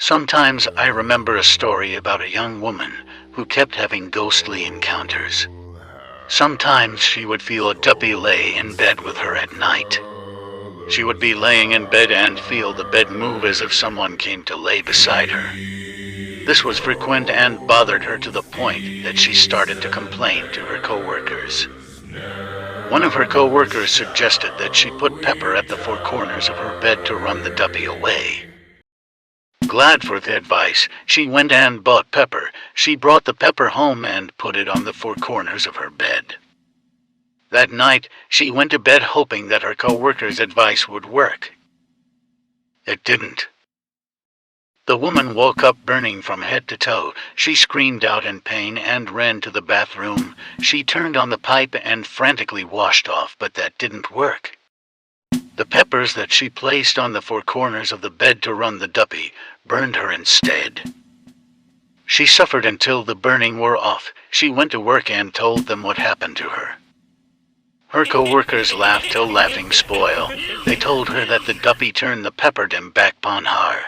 Sometimes I remember a story about a young woman who kept having ghostly encounters. Sometimes she would feel a duppy lay in bed with her at night. She would be laying in bed and feel the bed move as if someone came to lay beside her. This was frequent and bothered her to the point that she started to complain to her co-workers. One of her co-workers suggested that she put pepper at the four corners of her bed to run the duppy away. Glad for the advice, she went and bought pepper. She brought the pepper home and put it on the four corners of her bed. That night, she went to bed hoping that her co-worker's advice would work. It didn't. The woman woke up burning from head to toe. She screamed out in pain and ran to the bathroom. She turned on the pipe and frantically washed off, but that didn't work. The peppers that she placed on the four corners of the bed to run the duppy burned her instead. She suffered until the burning wore off. She went to work and told them what happened to her. Her co-workers laughed till laughing spoil. They told her that the duppy turned the pepperdom back upon her.